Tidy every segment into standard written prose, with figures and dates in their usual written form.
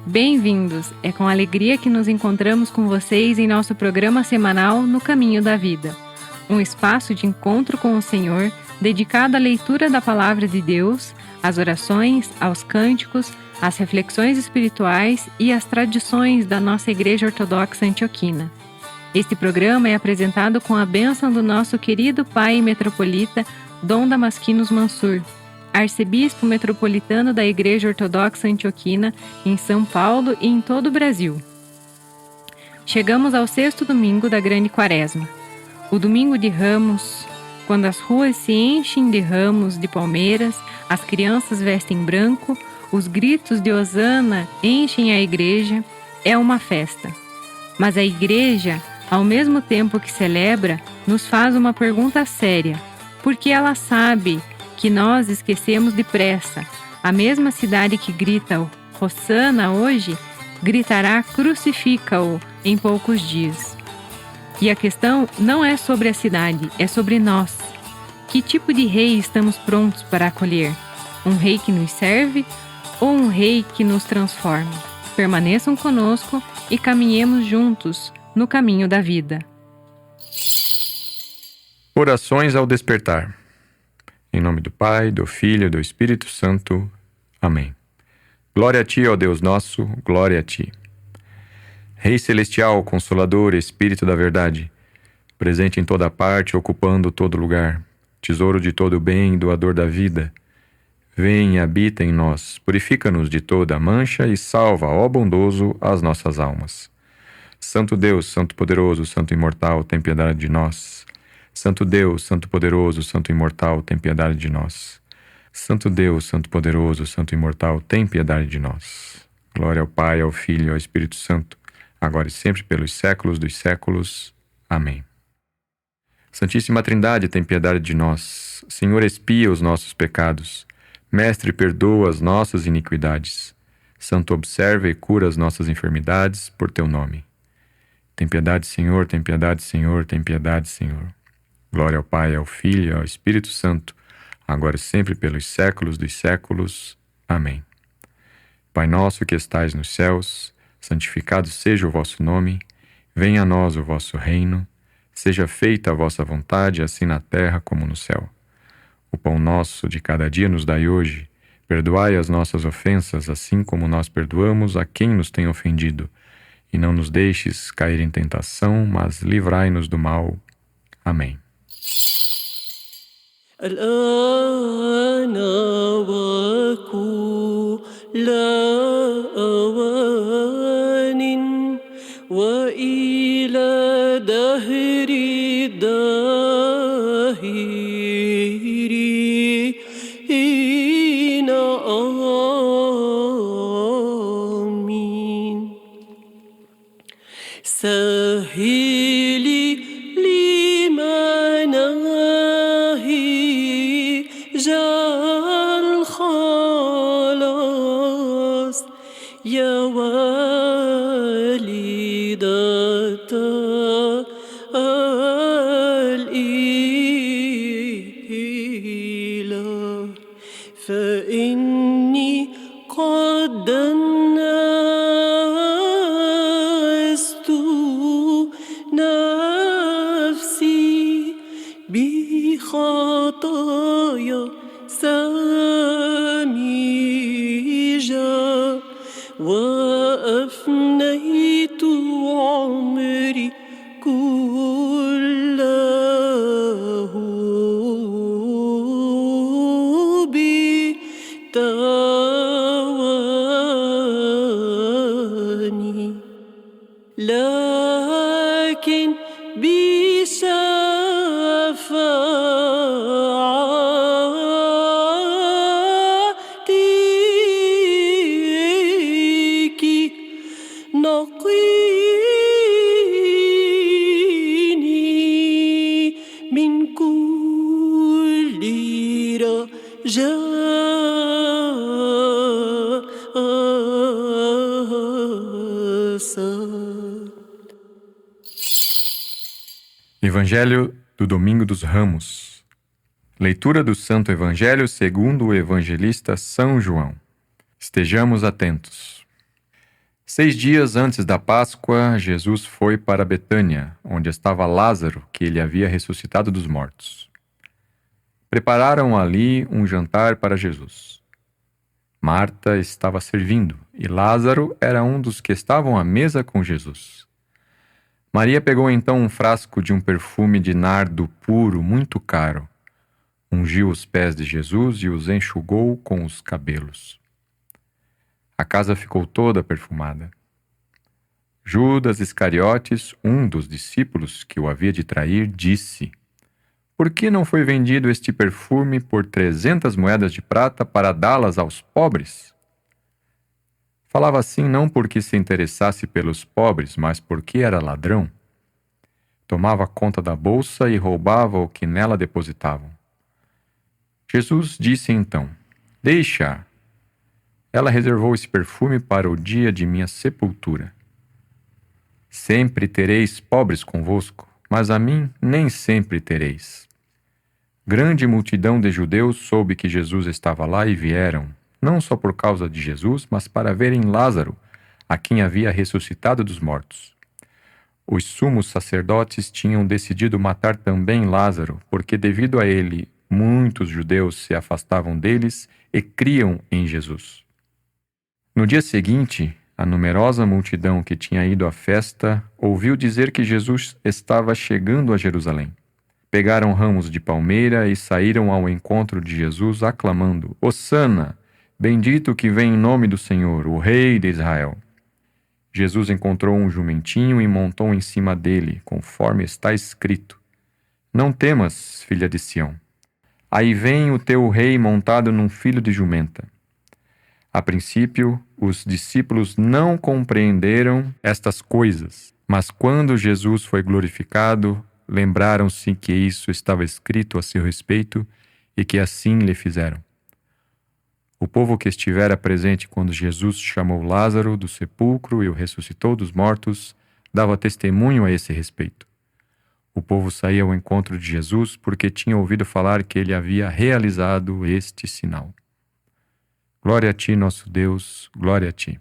Bem-vindos! É com alegria que nos encontramos com vocês em nosso programa semanal No Caminho da Vida. Um espaço de encontro com o Senhor, dedicado à leitura da Palavra de Deus, às orações, aos cânticos, às reflexões espirituais e às tradições da nossa Igreja Ortodoxa Antioquina. Este programa é apresentado com a bênção do nosso querido Pai Metropolita, Dom Damasquinos Mansur, Arcebispo Metropolitano da Igreja Ortodoxa Antioquina, em São Paulo e em todo o Brasil. Chegamos ao 6º domingo da Grande Quaresma, o domingo de Ramos, quando as ruas se enchem de ramos de palmeiras, as crianças vestem branco, os gritos de Hosana enchem a igreja, é uma festa. Mas a igreja, ao mesmo tempo que celebra, nos faz uma pergunta séria, porque ela sabe que nós esquecemos depressa. A mesma cidade que grita o Hosana hoje, gritará crucifica-o em poucos dias. E a questão não é sobre a cidade, é sobre nós. Que tipo de rei estamos prontos para acolher? Um rei que nos serve ou um rei que nos transforma? Permaneçam conosco e caminhemos juntos no caminho da vida. Orações ao despertar. Em nome do Pai, do Filho e do Espírito Santo. Amém. Glória a Ti, ó Deus nosso, glória a Ti. Rei Celestial, Consolador, Espírito da Verdade, presente em toda parte, ocupando todo lugar, tesouro de todo o bem, doador da vida, vem e habita em nós, purifica-nos de toda mancha e salva, ó bondoso, as nossas almas. Santo Deus, Santo Poderoso, Santo Imortal, tem piedade de nós. Santo Deus, Santo Poderoso, Santo Imortal, tem piedade de nós. Santo Deus, Santo Poderoso, Santo Imortal, tem piedade de nós. Glória ao Pai, ao Filho e ao Espírito Santo, agora e sempre pelos séculos dos séculos. Amém. Santíssima Trindade, tem piedade de nós. Senhor, expia os nossos pecados. Mestre, perdoa as nossas iniquidades. Santo, observa e cura as nossas enfermidades por Teu nome. Tem piedade, Senhor, tem piedade, Senhor, tem piedade, Senhor. Glória ao Pai, ao Filho e ao Espírito Santo, agora e sempre pelos séculos dos séculos. Amém. Pai nosso que estais nos céus, santificado seja o vosso nome, venha a nós o vosso reino, seja feita a vossa vontade, assim na terra como no céu. O pão nosso de cada dia nos dai hoje, perdoai as nossas ofensas, assim como nós perdoamos a quem nos tem ofendido, e não nos deixes cair em tentação, mas livrai-nos do mal. Amém. الآن وكل أوان وإلى دهر الداهرين آمين. سهلي الخلاص يا والدة الإله فإني قد نست نفسي بخطايا سامجا وأفنيت عمري كله بتواني لكن نقيني من كل رجاء. Evangelho do Domingo dos Ramos. Leitura do Santo Evangelho segundo o evangelista São João. Estejamos atentos. 6 dias antes da Páscoa, Jesus foi para Betânia, onde estava Lázaro, que ele havia ressuscitado dos mortos. Prepararam ali um jantar para Jesus. Marta estava servindo, e Lázaro era um dos que estavam à mesa com Jesus. Maria pegou então um frasco de um perfume de nardo puro muito caro, ungiu os pés de Jesus e os enxugou com os cabelos. A casa ficou toda perfumada. Judas Iscariotes, um dos discípulos que o havia de trair, disse: Por que não foi vendido este perfume por 300 moedas de prata para dá-las aos pobres? Falava assim não porque se interessasse pelos pobres, mas porque era ladrão. Tomava conta da bolsa e roubava o que nela depositavam. Jesus disse então: Deixa-a. Ela reservou esse perfume para o dia de minha sepultura. Sempre tereis pobres convosco, mas a mim nem sempre tereis. Grande multidão de judeus soube que Jesus estava lá e vieram, não só por causa de Jesus, mas para verem Lázaro, a quem havia ressuscitado dos mortos. Os sumos sacerdotes tinham decidido matar também Lázaro, porque devido a ele muitos judeus se afastavam deles e criam em Jesus. No dia seguinte, a numerosa multidão que tinha ido à festa ouviu dizer que Jesus estava chegando a Jerusalém. Pegaram ramos de palmeira e saíram ao encontro de Jesus, aclamando: Hosana, bendito que vem em nome do Senhor, o Rei de Israel. Jesus encontrou um jumentinho e montou em cima dele, conforme está escrito: Não temas, filha de Sião. Aí vem o teu rei montado num filho de jumenta. A princípio, os discípulos não compreenderam estas coisas, mas quando Jesus foi glorificado, lembraram-se que isso estava escrito a seu respeito e que assim lhe fizeram. O povo que estivera presente quando Jesus chamou Lázaro do sepulcro e o ressuscitou dos mortos, dava testemunho a esse respeito. O povo saía ao encontro de Jesus porque tinha ouvido falar que ele havia realizado este sinal. Glória a ti, nosso Deus, glória a ti.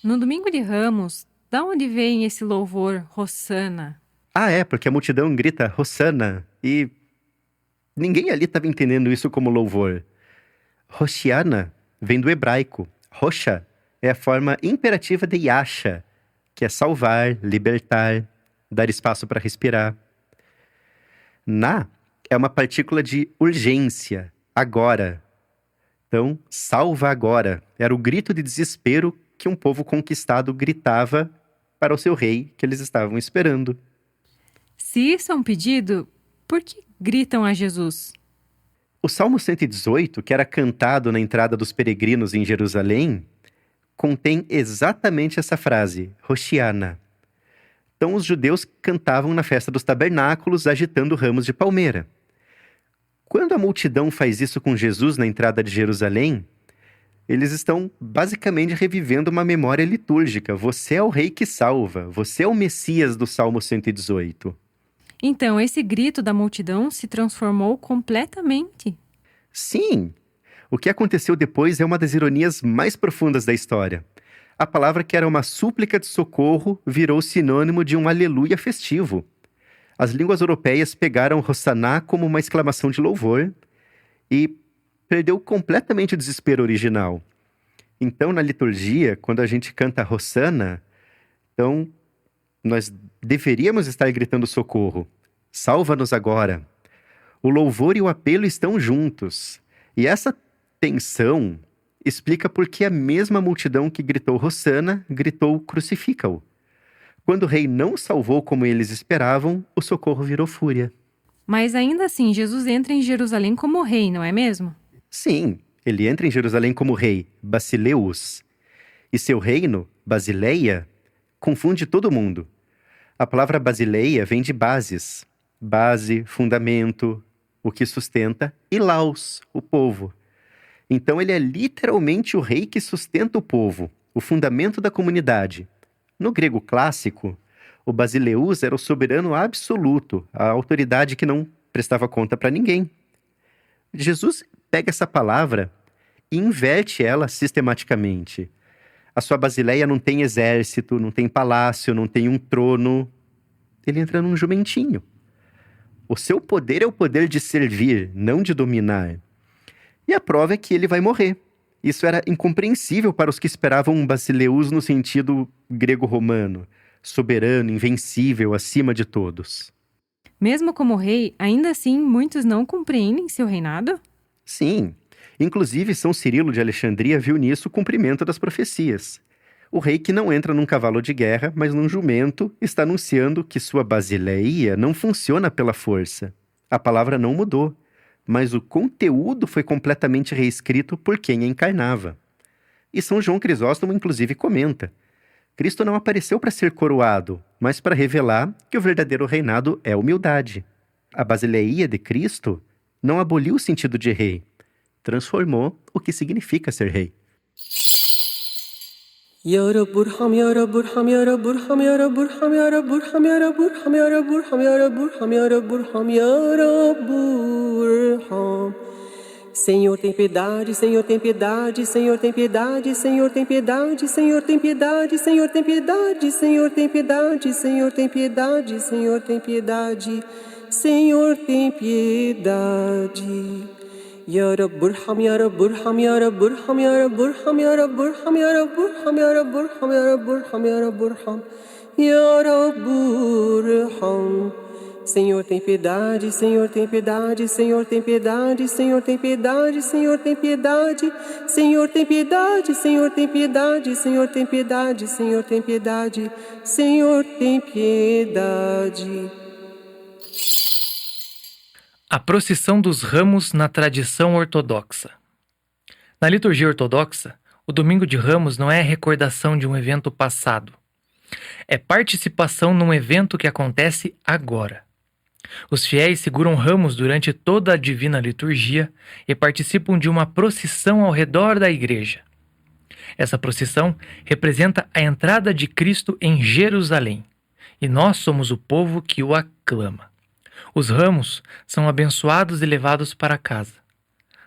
No domingo de Ramos, da onde vem esse louvor Hosana? Porque a multidão grita Hosana e ninguém ali estava entendendo isso como louvor. Hoshiana vem do hebraico. Hosha é a forma imperativa de Yasha, que é salvar, libertar, dar espaço para respirar. Na é uma partícula de urgência, agora. Então, salva agora. Era o grito de desespero que um povo conquistado gritava para o seu rei que eles estavam esperando. Se isso é um pedido, por que gritam a Jesus? O Salmo 118, que era cantado na entrada dos peregrinos em Jerusalém, contém exatamente essa frase, Hoshiana. Então os judeus cantavam na festa dos tabernáculos, agitando ramos de palmeira. Quando a multidão faz isso com Jesus na entrada de Jerusalém, eles estão basicamente revivendo uma memória litúrgica. Você é o rei que salva, você é o Messias do Salmo 118. Então, esse grito da multidão se transformou completamente. Sim! O que aconteceu depois é uma das ironias mais profundas da história. A palavra que era uma súplica de socorro virou sinônimo de um aleluia festivo. As línguas europeias pegaram Hossaná como uma exclamação de louvor e perdeu completamente o desespero original. Então, na liturgia, quando a gente canta Hosana, então nós deveríamos estar gritando socorro. Salva-nos agora. O louvor e o apelo estão juntos. E essa tensão explica por que a mesma multidão que gritou Hosana gritou crucifica-o. Quando o rei não salvou como eles esperavam, o socorro virou fúria. Mas ainda assim, Jesus entra em Jerusalém como rei, não é mesmo? Sim, ele entra em Jerusalém como rei, Basileus. E seu reino, Basileia, confunde todo mundo. A palavra Basileia vem de bases. Base, fundamento, o que sustenta, e laus, o povo. Então ele é literalmente o rei que sustenta o povo, o fundamento da comunidade. No grego clássico, o Basileus era o soberano absoluto, a autoridade que não prestava conta para ninguém. Jesus pega essa palavra e inverte ela sistematicamente. A sua Basileia não tem exército, não tem palácio, não tem um trono. Ele entra num jumentinho. O seu poder é o poder de servir, não de dominar. E a prova é que ele vai morrer. Isso era incompreensível para os que esperavam um Basileus no sentido grego-romano, soberano, invencível, acima de todos. Mesmo como rei, ainda assim muitos não compreendem seu reinado? Sim, inclusive São Cirilo de Alexandria viu nisso o cumprimento das profecias. O rei que não entra num cavalo de guerra, mas num jumento, está anunciando que sua Basileia não funciona pela força. A palavra não mudou, mas o conteúdo foi completamente reescrito por quem a encarnava. E São João Crisóstomo inclusive comenta: Cristo não apareceu para ser coroado, mas para revelar que o verdadeiro reinado é humildade. A Basileia de Cristo não aboliu o sentido de rei, transformou o que significa ser rei. Ya Burham, Ya Burham, Ya Burham, Ya Burham, Ya Burham, Ya Burham, Ya Burham, Ya Burham, Ya Burham, Ya Burham. Senhor tem piedade, Senhor tem piedade, Senhor tem piedade, Senhor tem piedade, Senhor tem piedade, Senhor tem piedade, Senhor tem piedade, Senhor tem piedade, Senhor tem piedade, Senhor tem piedade. Ya Burham, Ya Burham, Ya Burham, Ya Burham, Ya Burham, Ya Burham, Ya Burham, Ya Burham, Ya Burham, Ya Burham. Senhor tem piedade, Senhor tem piedade, Senhor tem piedade, Senhor tem piedade, Senhor tem piedade, Senhor tem piedade, Senhor tem piedade, Senhor tem piedade, Senhor tem piedade, Senhor tem piedade. A procissão dos ramos na tradição ortodoxa. Na liturgia ortodoxa, o Domingo de Ramos não é recordação de um evento passado. É participação num evento que acontece agora. Os fiéis seguram ramos durante toda a divina liturgia e participam de uma procissão ao redor da igreja. Essa procissão representa a entrada de Cristo em Jerusalém, e nós somos o povo que o aclama. Os ramos são abençoados e levados para casa.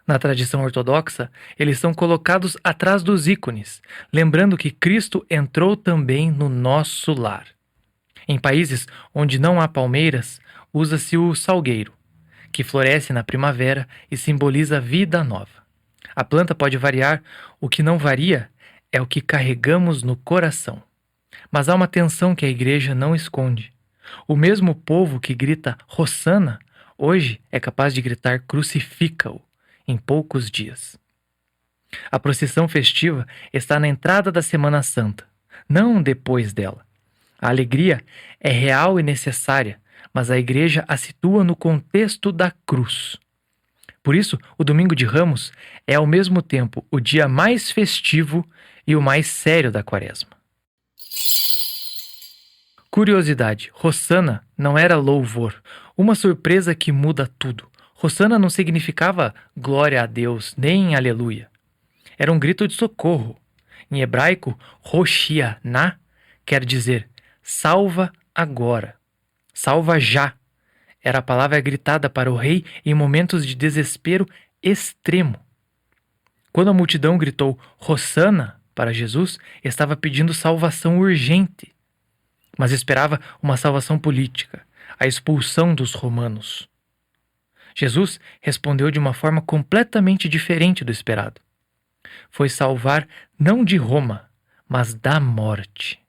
Na tradição ortodoxa, eles são colocados atrás dos ícones, lembrando que Cristo entrou também no nosso lar. Em países onde não há palmeiras, usa-se o salgueiro, que floresce na primavera e simboliza vida nova. A planta pode variar, o que não varia é o que carregamos no coração. Mas há uma tensão que a igreja não esconde. O mesmo povo que grita Hosana, hoje é capaz de gritar Crucifica-o em poucos dias. A procissão festiva está na entrada da Semana Santa, não depois dela. A alegria é real e necessária, mas a igreja a situa no contexto da cruz. Por isso, o Domingo de Ramos é ao mesmo tempo o dia mais festivo e o mais sério da Quaresma. Curiosidade, Hosana não era louvor, uma surpresa que muda tudo. Hosana não significava glória a Deus, nem aleluia. Era um grito de socorro. Em hebraico, Hoshiana quer dizer salva agora, salva já. Era a palavra gritada para o rei em momentos de desespero extremo. Quando a multidão gritou Hosana para Jesus, estava pedindo salvação urgente, mas esperava uma salvação política, a expulsão dos romanos. Jesus respondeu de uma forma completamente diferente do esperado. Foi salvar não de Roma, mas da morte.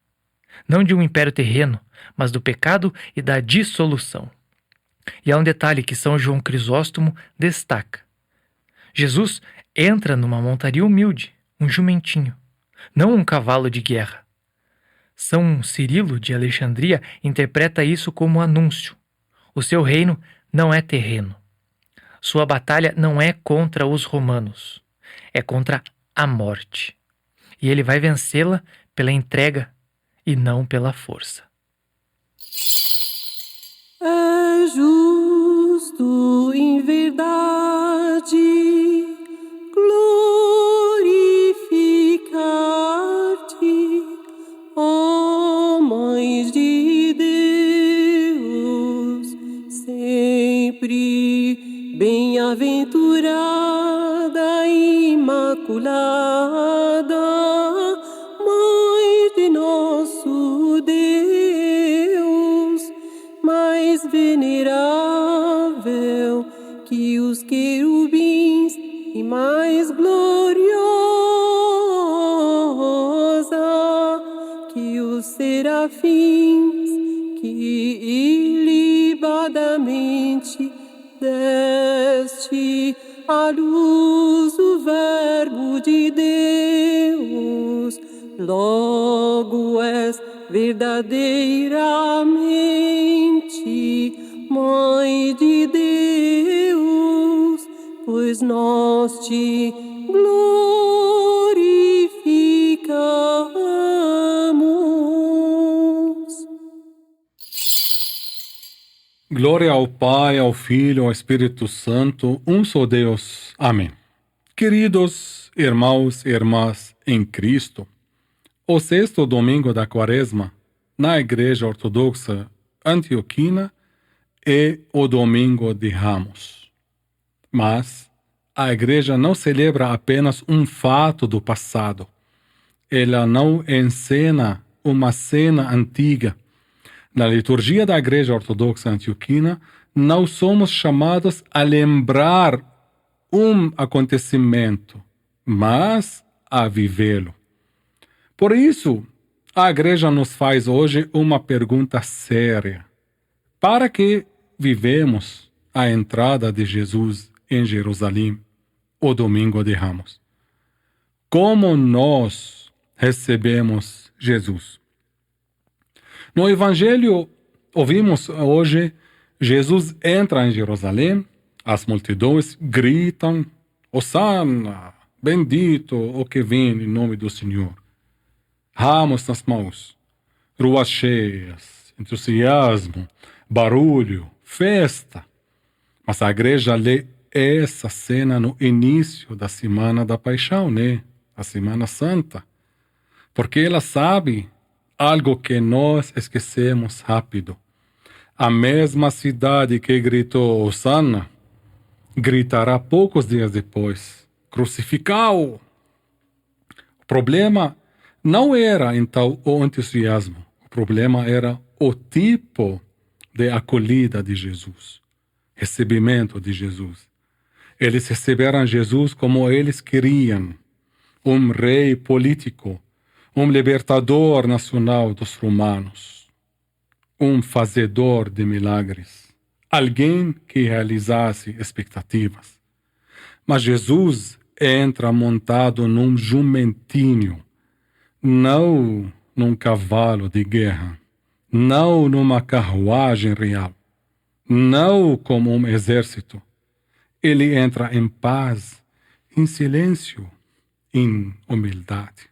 Não de um império terreno, mas do pecado e da dissolução. E há um detalhe que São João Crisóstomo destaca. Jesus entra numa montaria humilde, um jumentinho, não um cavalo de guerra. São Cirilo de Alexandria interpreta isso como anúncio. O seu reino não é terreno. Sua batalha não é contra os romanos, é contra a morte. E ele vai vencê-la pela entrega e não pela força. É justo em verdade glorificar-te, ó Mãe de Deus, sempre bem-aventurada, imaculada, que os querubins e mais gloriosa que os serafins, que ilibadamente deste à luz o Verbo de Deus. Logo és verdadeiramente Mãe de Deus, pois nós te glorificamos. Glória ao Pai, ao Filho, ao Espírito Santo, um só Deus. Amém. Queridos irmãos e irmãs em Cristo, o sexto domingo da Quaresma, na Igreja Ortodoxa Antioquina, é o domingo de Ramos. Mas a Igreja não celebra apenas um fato do passado. Ela não encena uma cena antiga. Na liturgia da Igreja Ortodoxa Antioquina, não somos chamados a lembrar um acontecimento, mas a vivê-lo. Por isso, a Igreja nos faz hoje uma pergunta séria. Para que vivemos a entrada de Jesus em Jerusalém, o domingo de Ramos? Como nós recebemos Jesus? No Evangelho, ouvimos hoje, Jesus entra em Jerusalém, as multidões gritam, Hosana, bendito o que vem em nome do Senhor. Ramos nas mãos, ruas cheias, entusiasmo, barulho, festa. Mas a Igreja lê essa cena no início da Semana da Paixão, né? A Semana Santa. Porque ela sabe algo que nós esquecemos rápido. A mesma cidade que gritou Hosana gritará poucos dias depois: crucificá-o! O problema não era então o entusiasmo. O problema era o tipo de acolhida de Jesus, recebimento de Jesus. Eles receberam Jesus como eles queriam, um rei político, um libertador nacional dos romanos, um fazedor de milagres, alguém que realizasse expectativas. Mas Jesus entra montado num jumentinho, não num cavalo de guerra, não numa carruagem real, não como um exército. Ele entra em paz, em silêncio, em humildade.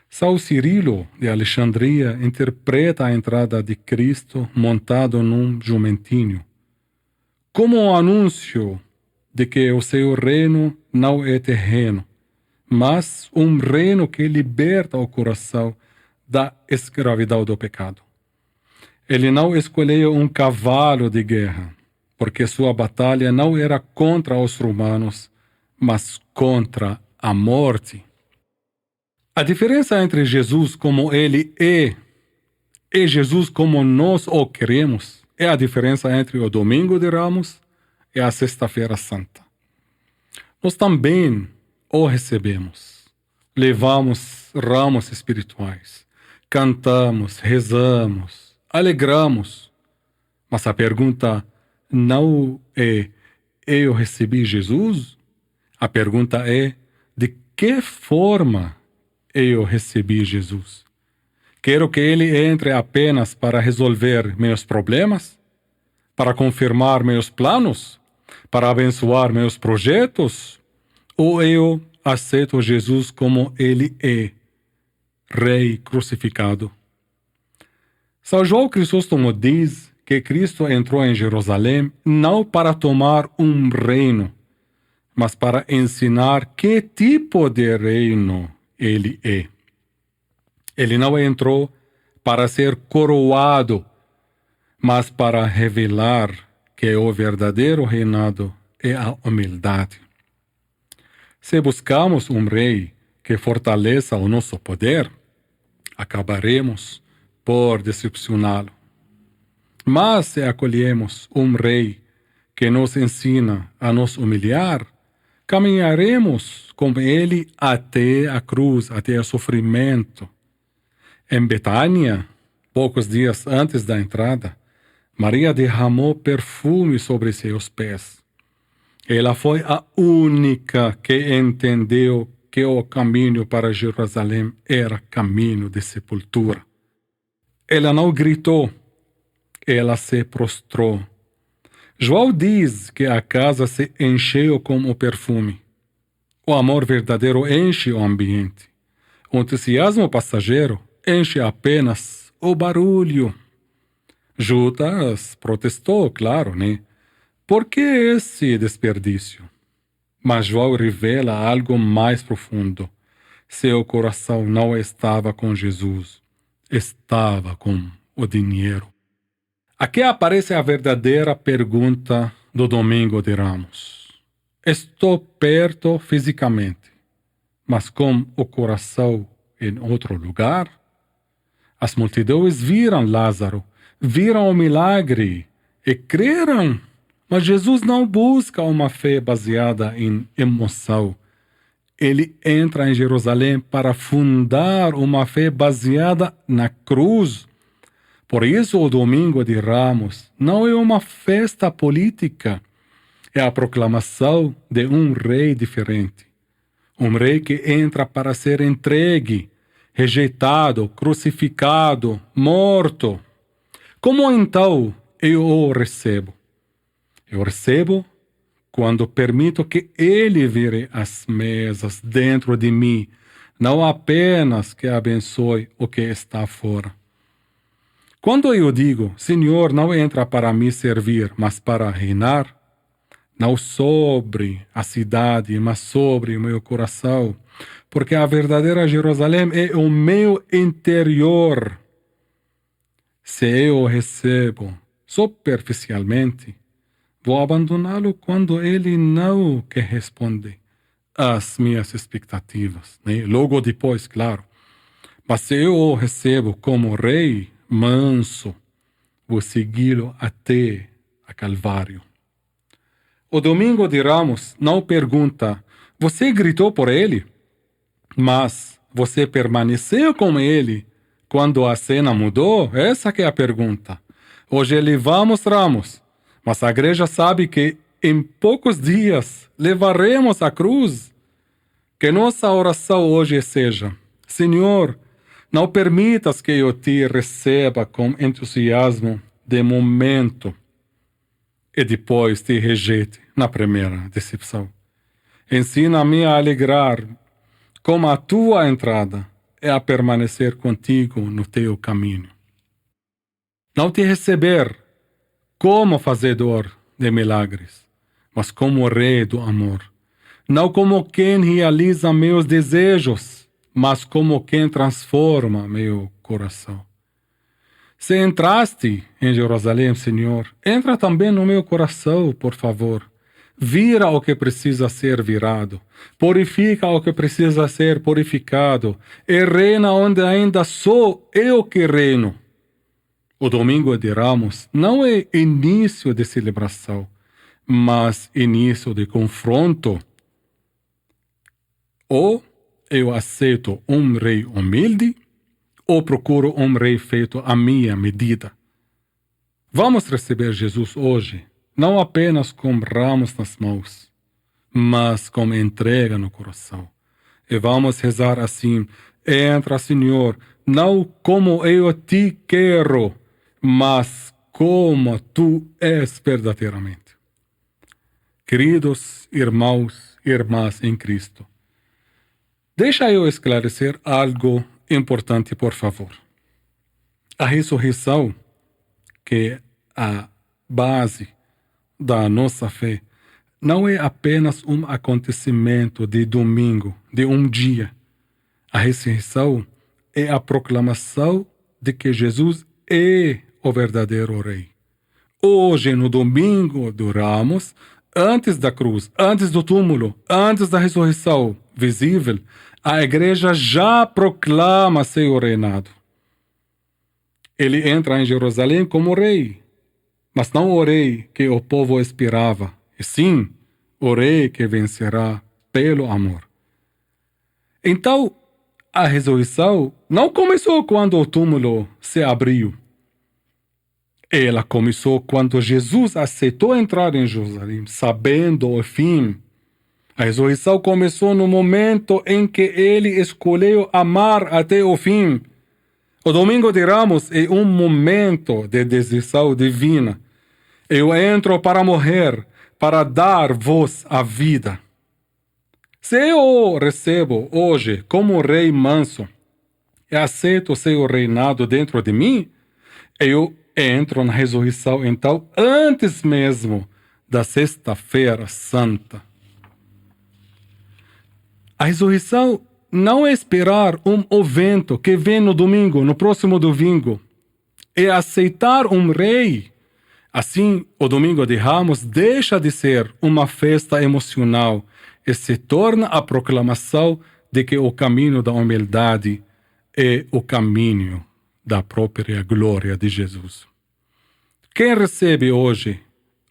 São Cirilo de Alexandria interpreta a entrada de Cristo montado num jumentinho como um anúncio de que o seu reino não é terreno, mas um reino que liberta o coração da escravidão do pecado. Ele não escolheu um cavalo de guerra, porque sua batalha não era contra os romanos, mas contra a morte. A diferença entre Jesus como ele é e Jesus como nós o queremos é a diferença entre o Domingo de Ramos e a Sexta-feira Santa. Nós também o recebemos, levamos ramos espirituais, cantamos, rezamos, alegramos, mas a pergunta não é: eu recebi Jesus? A pergunta é: de que forma eu recebi Jesus? Quero que ele entre apenas para resolver meus problemas? Para confirmar meus planos? Para abençoar meus projetos? Ou eu aceito Jesus como ele é, Rei crucificado? São João Crisóstomo diz que Cristo entrou em Jerusalém não para tomar um reino, mas para ensinar que tipo de reino ele é. Ele não entrou para ser coroado, mas para revelar que o verdadeiro reinado é a humildade. Se buscamos um rei que fortaleça o nosso poder, acabaremos por decepcioná-lo. Mas se acolhemos um rei que nos ensina a nos humilhar, caminharemos com ele até a cruz, até o sofrimento. Em Betânia, poucos dias antes da entrada, Maria derramou perfume sobre seus pés. Ela foi a única que entendeu que o caminho para Jerusalém era caminho de sepultura. Ela não gritou, ela se prostrou. João diz que a casa se encheu com o perfume. O amor verdadeiro enche o ambiente. O entusiasmo passageiro enche apenas o barulho. Judas protestou, claro, né? Por que esse desperdício? Mas João revela algo mais profundo. Seu coração não estava com Jesus, estava com o dinheiro. Aqui aparece a verdadeira pergunta do Domingo de Ramos. Estou perto fisicamente, mas com o coração em outro lugar? As multidões viram Lázaro, viram o milagre e creram. Mas Jesus não busca uma fé baseada em emoção. Ele entra em Jerusalém para fundar uma fé baseada na cruz. Por isso, o Domingo de Ramos não é uma festa política. É a proclamação de um rei diferente. Um rei que entra para ser entregue, rejeitado, crucificado, morto. Como então eu o recebo? Eu recebo quando permito que Ele vire as mesas dentro de mim, não apenas que abençoe o que está fora. Quando eu digo, Senhor, não entra para me servir, mas para reinar, não sobre a cidade, mas sobre o meu coração, porque a verdadeira Jerusalém é o meu interior. Se eu o recebo superficialmente, vou abandoná-lo quando ele não quer responder às minhas expectativas, né? Logo depois, claro. Mas se eu o recebo como rei manso, vou segui-lo até a Calvário. O Domingo de Ramos não pergunta, você gritou por ele? Mas você permaneceu com ele quando a cena mudou? Essa que é a pergunta. Hoje levamos ramos, mas a igreja sabe que em poucos dias levaremos a cruz. Que nossa oração hoje seja, Senhor, não permitas que eu te receba com entusiasmo de momento e depois te rejeite na primeira decepção. Ensina-me a alegrar como a tua entrada é a permanecer contigo no teu caminho. Não te receber como fazedor de milagres, mas como rei do amor. Não como quem realiza meus desejos, mas como quem transforma meu coração. Se entraste em Jerusalém, Senhor, entra também no meu coração, por favor. Vira o que precisa ser virado, purifica o que precisa ser purificado, e reina onde ainda sou eu que reino. O Domingo de Ramos não é início de celebração, mas início de confronto. Ou eu aceito um rei humilde, ou procuro um rei feito à minha medida. Vamos receber Jesus hoje, não apenas com ramos nas mãos, mas com entrega no coração. E vamos rezar assim, entra, Senhor, não como eu te quero, mas como tu és verdadeiramente. Queridos irmãos e irmãs em Cristo, deixa eu esclarecer algo importante, por favor. A ressurreição, que é a base da nossa fé, não é apenas um acontecimento de domingo, de um dia. A ressurreição é a proclamação de que Jesus é o verdadeiro Rei. Hoje, no Domingo do Ramos, antes da cruz, antes do túmulo, antes da ressurreição visível, a igreja já proclama seu reinado. Ele entra em Jerusalém como rei. Mas não orei que o povo esperava, e sim, orei que vencerá pelo amor. Então, a ressurreição não começou quando o túmulo se abriu. Ela começou quando Jesus aceitou entrar em Jerusalém, sabendo o fim. A ressurreição começou no momento em que ele escolheu amar até o fim. O Domingo de Ramos é um momento de decisão divina. Eu entro para morrer, para dar voz à vida. Se eu o recebo hoje como um rei manso e aceito seu reinado dentro de mim, eu entro na ressurreição, então, antes mesmo da Sexta-feira Santa. A ressurreição não é esperar um evento que vem no domingo, no próximo domingo. É aceitar um rei. Assim, o Domingo de Ramos deixa de ser uma festa emocional e se torna a proclamação de que o caminho da humildade é o caminho da própria glória de Jesus. Quem recebe hoje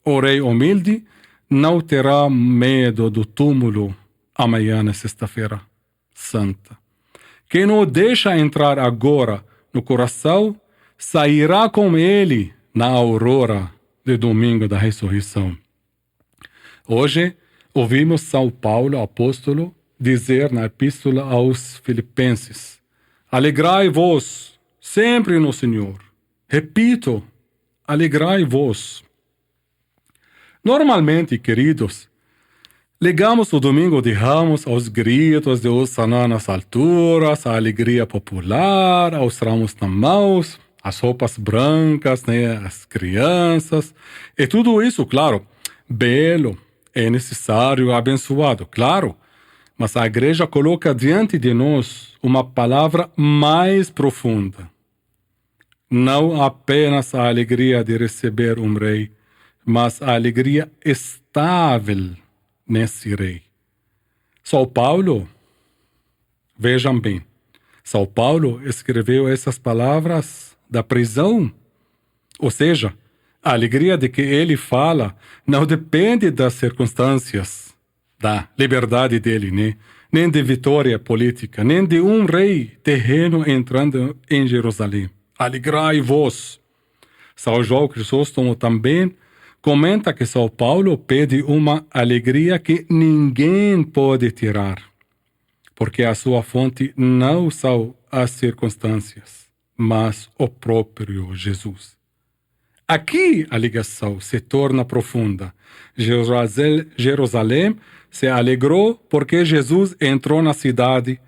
o Rei humilde não terá medo do túmulo amanhã na Sexta-feira Santa. Quem o deixa entrar agora no coração sairá com ele na aurora do domingo da ressurreição. Hoje, ouvimos São Paulo, apóstolo, dizer na epístola aos Filipenses: alegrai-vos sempre no Senhor. Repito, alegrai-vos. Normalmente, queridos, ligamos o Domingo de Ramos aos gritos de Osana nas alturas, à alegria popular, aos ramos nas mãos, às roupas brancas, né, as crianças. E tudo isso, claro, belo, é necessário, abençoado, claro. Mas a igreja coloca diante de nós uma palavra mais profunda. Não apenas a alegria de receber um rei, mas a alegria estável nesse rei. São Paulo, vejam bem, São Paulo escreveu essas palavras da prisão. Ou seja, a alegria de que ele fala não depende das circunstâncias, da liberdade dele, né? Nem de vitória política, nem de um rei terreno entrando em Jerusalém. Alegrai-vos. São João Crisóstomo também comenta que São Paulo pede uma alegria que ninguém pode tirar, porque a sua fonte não são as circunstâncias, mas o próprio Jesus. Aqui a ligação se torna profunda. Jerusalém se alegrou porque Jesus entrou na cidade.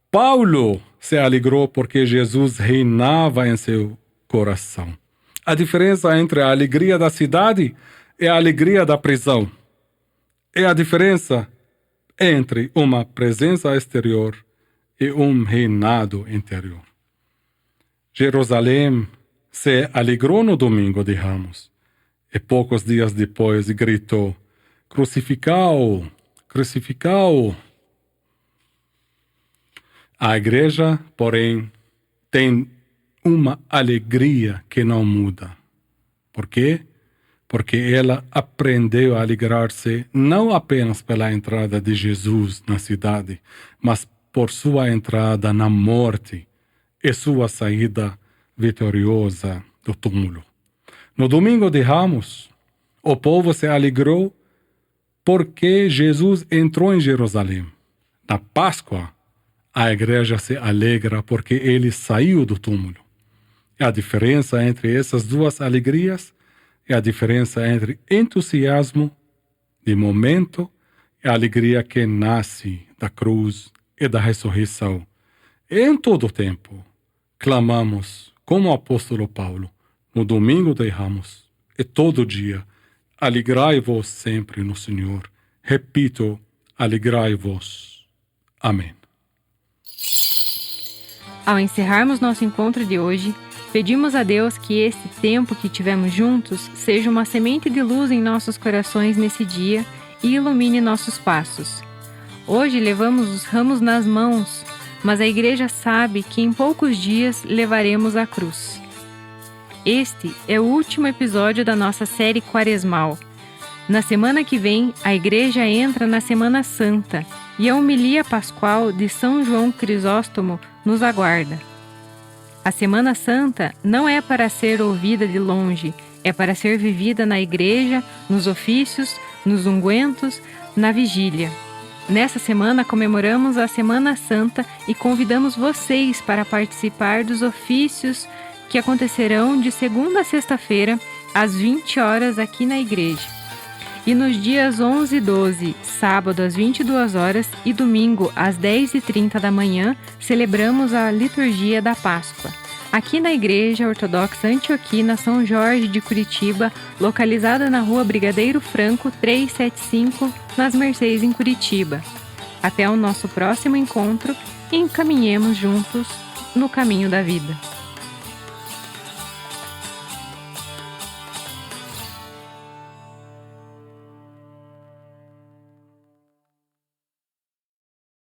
Paulo se alegrou porque Jesus reinava em seu coração. A diferença entre a alegria da cidade e a alegria da prisão é a diferença entre uma presença exterior e um reinado interior. Jerusalém se alegrou no Domingo de Ramos e poucos dias depois gritou: crucificá-o, crucificá-o. A igreja, porém, tem uma alegria que não muda. Por quê? Porque ela aprendeu a alegrar-se não apenas pela entrada de Jesus na cidade, mas por sua entrada na morte e sua saída vitoriosa do túmulo. No Domingo de Ramos, o povo se alegrou porque Jesus entrou em Jerusalém. Na Páscoa, a igreja se alegra porque ele saiu do túmulo. E a diferença entre essas duas alegrias é a diferença entre entusiasmo de momento e a alegria que nasce da cruz e da ressurreição. E em todo o tempo, clamamos, como o apóstolo Paulo, no Domingo de Ramos, e todo dia, alegrai-vos sempre no Senhor. Repito, alegrai-vos. Amém. Ao encerrarmos nosso encontro de hoje, pedimos a Deus que esse tempo que tivemos juntos seja uma semente de luz em nossos corações nesse dia e ilumine nossos passos. Hoje levamos os ramos nas mãos, mas a igreja sabe que em poucos dias levaremos a cruz. Este é o último episódio da nossa série quaresmal. Na semana que vem, a Igreja entra na Semana Santa e a homilia pascual de São João Crisóstomo nos aguarda. A Semana Santa não é para ser ouvida de longe, é para ser vivida na igreja, nos ofícios, nos ungüentos, na vigília. Nessa semana comemoramos a Semana Santa e convidamos vocês para participar dos ofícios que acontecerão de segunda a sexta-feira, às 20 horas aqui na igreja. E nos dias 11 e 12, sábado às 22 horas e domingo às 10h30 da manhã, celebramos a liturgia da Páscoa. Aqui na Igreja Ortodoxa Antioquina São Jorge de Curitiba, localizada na Rua Brigadeiro Franco 375, nas Mercês, em Curitiba. Até o nosso próximo encontro e encaminhemos juntos no caminho da vida.